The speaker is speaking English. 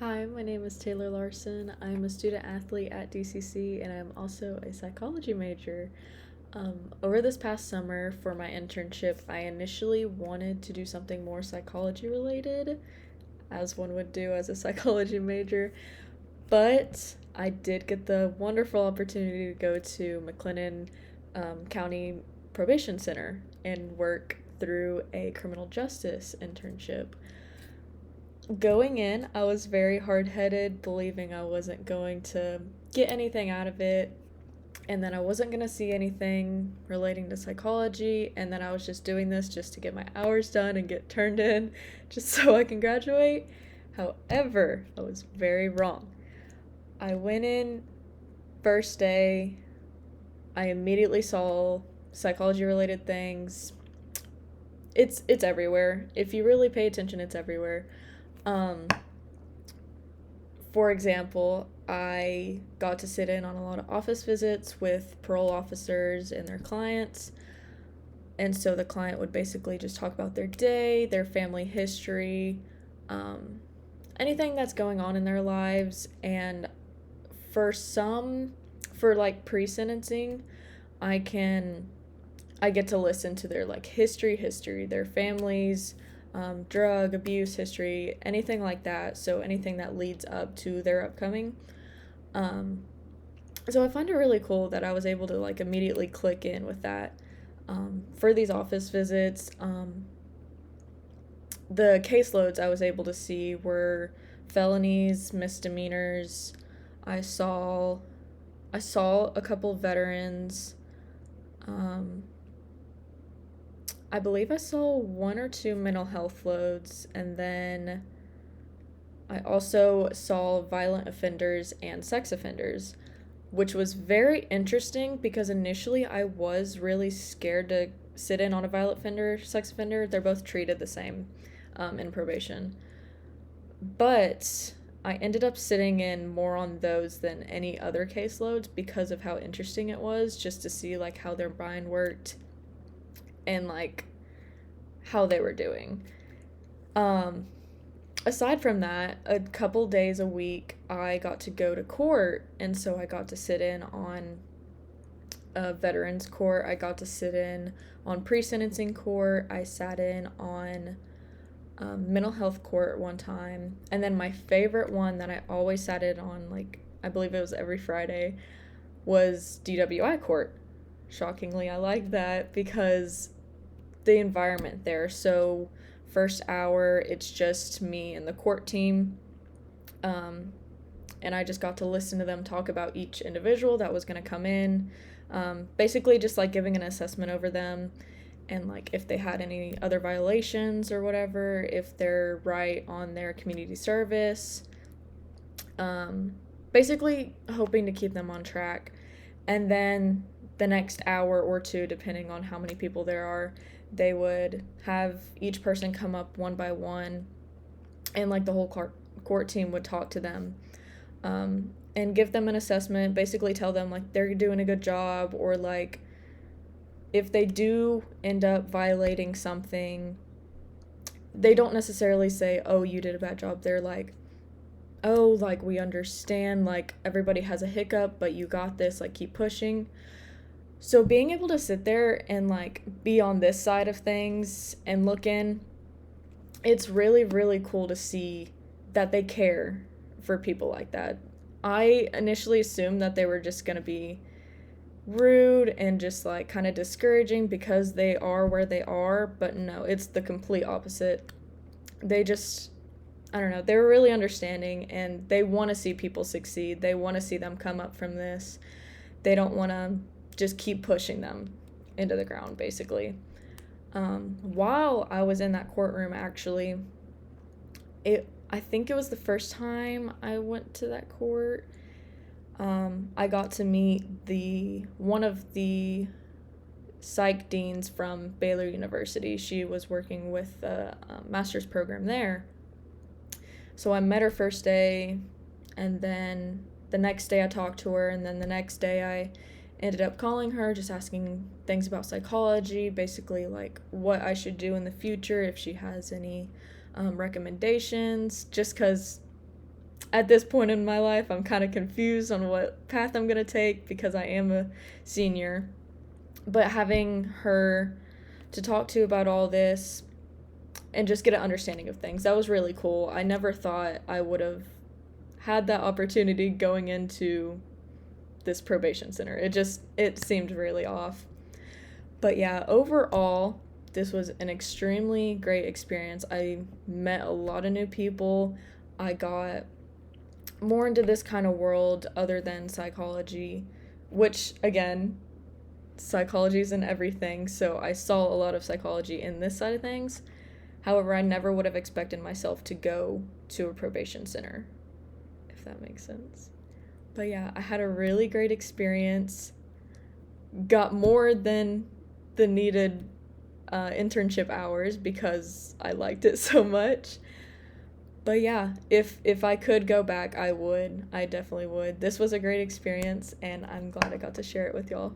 Hi, my name is Taylor Larson. I'm a student athlete at DCC and I'm also a psychology major. Over this past summer for my internship, I initially wanted to do something more psychology related, as one would do as a psychology major, but I did get the wonderful opportunity to go to McLennan County Probation Center and work through a criminal justice internship. Going in, I was very hard headed, believing I wasn't going to get anything out of it, and then I wasn't going to see anything relating to psychology, and then I was just doing this just to get my hours done and get turned in just so I can graduate. However, I was very wrong. I went in first day, I immediately saw psychology related things. It's everywhere. If you really pay attention, it's everywhere. Um, for example, I got to sit in on a lot of office visits with parole officers and their clients. And so the client would basically just talk about their day, their family history, um, anything that's going on in their lives. And for some, for like pre sentencing, I can I get to listen to their like history, their families, drug abuse history, anything like that. So anything that leads up to their upcoming. Um, so I find it really cool that I was able to like immediately click in with that. For these office visits, the caseloads I was able to see were felonies, misdemeanors. I saw I saw a couple veterans. Um, I believe I saw one or two mental health loads, and then I also saw violent offenders and sex offenders, which was very interesting because initially I was really scared to sit in on a violent offender, sex offender. They're both treated the same in probation. But I ended up sitting in more on those than any other caseloads because of how interesting it was just to see like how their mind worked and like how they were doing. Um, Aside from that, a couple days a week I got to go to court, and so I got to sit in on a veterans court. I got to sit in on pre-sentencing court. I sat in on mental health court one time, and then my favorite one that I always sat in on, like I believe it was every Friday, was DWI court. Shockingly, I liked that because the environment there. So, first hour, it's just me and the court team. Um, and I just got to listen to them talk about each individual that was going to come in. Basically, just like giving an assessment over them and like if they had any other violations or whatever, if they're right on their community service. Um, Basically, hoping to keep them on track. And then the next hour or two, depending on how many people there are, they would have each person come up one by one, and like the whole court team would talk to them, and give them an assessment, basically tell them like they're doing a good job, or like if they do end up violating something, they don't necessarily say, oh, you did a bad job. They're like, oh, like we understand, like everybody has a hiccup, but you got this, like keep pushing. So being able to sit there and like be on this side of things and look in, it's really, really cool to see that they care for people like that. I initially assumed that they were just going to be rude and just like kind of discouraging because they are where they are, but no, it's the complete opposite. They just, I don't know, they were really understanding and they want to see people succeed. They want to see them come up from this. They don't want to just keep pushing them into the ground, basically. While I was in that courtroom, actually, I think it was the first time I went to that court. I got to meet the one of the psych deans from Baylor University. She was working with the master's program there. So I met her first day, and then the next day I talked to her, and then the next day I ended up calling her, just asking things about psychology, basically like what I should do in the future, if she has any recommendations, just because at this point in my life, I'm kind of confused on what path I'm going to take because I am a senior. But having her to talk to about all this and just get an understanding of things, that was really cool. I never thought I would have had that opportunity going into this probation center. It seemed really off. But yeah, overall, this was an extremely great experience. I met a lot of new people. I got more into this kind of world other than psychology, which again, psychology is in everything, so I saw a lot of psychology in this side of things. However, I never would have expected myself to go to a probation center, if that makes sense. But yeah, I had a really great experience. Got more than the needed internship hours because I liked it so much. But yeah, if I could go back, I would. I definitely would. This was a great experience, and I'm glad I got to share it with y'all.